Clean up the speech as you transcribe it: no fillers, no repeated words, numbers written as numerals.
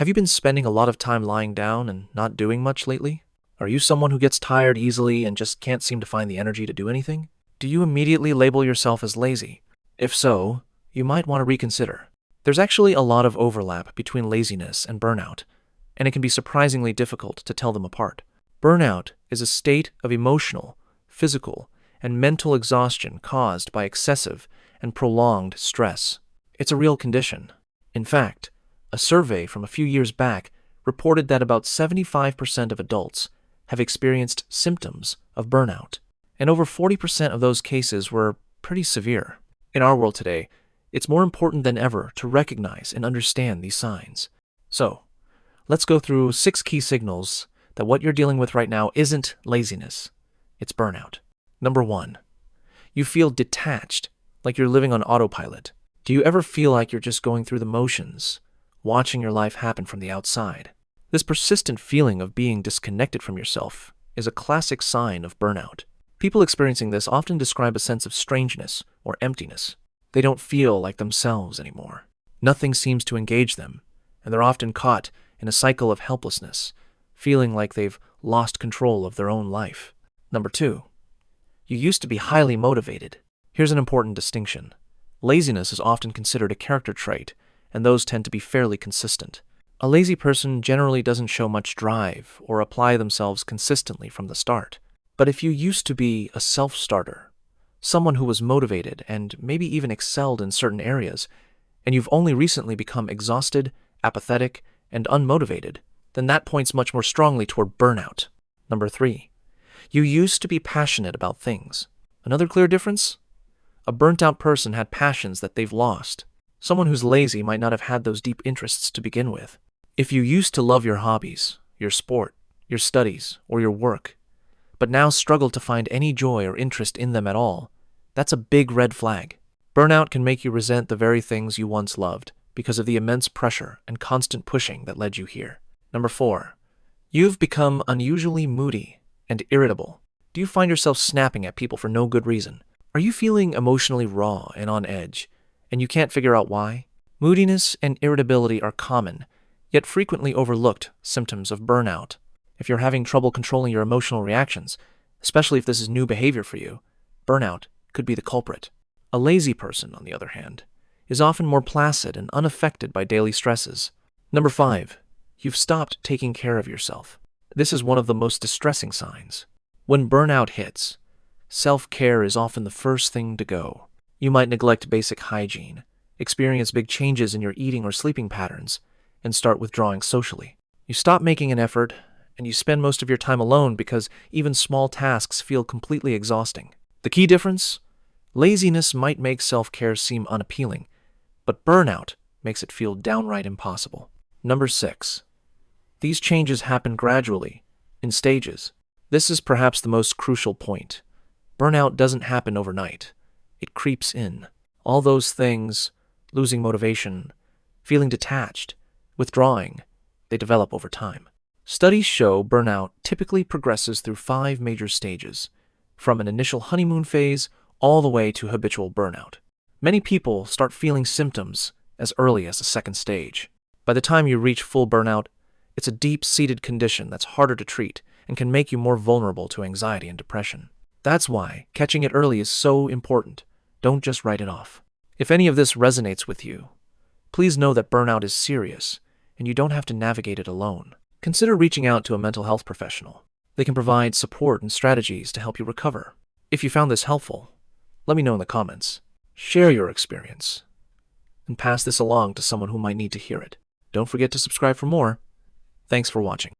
Have you been spending a lot of time lying down and not doing much lately? Are you someone who gets tired easily and just can't seem to find the energy to do anything? Do you immediately label yourself as lazy? If so, you might want to reconsider. There's actually a lot of overlap between laziness and burnout, and it can be surprisingly difficult to tell them apart. Burnout is a state of emotional, physical, and mental exhaustion caused by excessive and prolonged stress. It's a real condition. In fact, a survey from a few years back reported that about 75% of adults have experienced symptoms of burnout, and over 40% of those cases were pretty severe. In our world today, it's more important than ever to recognize and understand these signs. So, let's go through 6 key signals that what you're dealing with right now isn't laziness, it's burnout. Number 1, you feel detached, like you're living on autopilot. Do you ever feel like you're just going through the motions, watching your life happen from the outside? This persistent feeling of being disconnected from yourself is a classic sign of burnout. People experiencing this often describe a sense of strangeness or emptiness. They don't feel like themselves anymore. Nothing seems to engage them, and they're often caught in a cycle of helplessness, feeling like they've lost control of their own life. Number 2, you used to be highly motivated. Here's an important distinction. Laziness is often considered a character trait, and those tend to be fairly consistent. A lazy person generally doesn't show much drive or apply themselves consistently from the start. But if you used to be a self-starter, someone who was motivated and maybe even excelled in certain areas, and you've only recently become exhausted, apathetic, and unmotivated, then that points much more strongly toward burnout. Number 3, you used to be passionate about things. Another clear difference? A burnt-out person had passions that they've lost. Someone who's lazy might not have had those deep interests to begin with. If you used to love your hobbies, your sport, your studies, or your work, but now struggle to find any joy or interest in them at all, that's a big red flag. Burnout can make you resent the very things you once loved because of the immense pressure and constant pushing that led you here. Number 4, you've become unusually moody and irritable. Do you find yourself snapping at people for no good reason? Are you feeling emotionally raw and on edge, and you can't figure out why? Moodiness and irritability are common, yet frequently overlooked symptoms of burnout. If you're having trouble controlling your emotional reactions, especially if this is new behavior for you, burnout could be the culprit. A lazy person, on the other hand, is often more placid and unaffected by daily stresses. Number 5, you've stopped taking care of yourself. This is one of the most distressing signs. When burnout hits, self-care is often the first thing to go. You might neglect basic hygiene, experience big changes in your eating or sleeping patterns, and start withdrawing socially. You stop making an effort, and you spend most of your time alone because even small tasks feel completely exhausting. The key difference? Laziness might make self-care seem unappealing, but burnout makes it feel downright impossible. Number 6, these changes happen gradually, in stages. This is perhaps the most crucial point. Burnout doesn't happen overnight. It creeps in. All those things, losing motivation, feeling detached, withdrawing, they develop over time. Studies show burnout typically progresses through 5 major stages, from an initial honeymoon phase all the way to habitual burnout. Many people start feeling symptoms as early as the 2nd stage. By the time you reach full burnout, it's a deep-seated condition that's harder to treat and can make you more vulnerable to anxiety and depression. That's why catching it early is so important. Don't just write it off. If any of this resonates with you, please know that burnout is serious, and you don't have to navigate it alone. Consider reaching out to a mental health professional. They can provide support and strategies to help you recover. If you found this helpful, let me know in the comments. Share your experience, and pass this along to someone who might need to hear it. Don't forget to subscribe for more. Thanks for watching.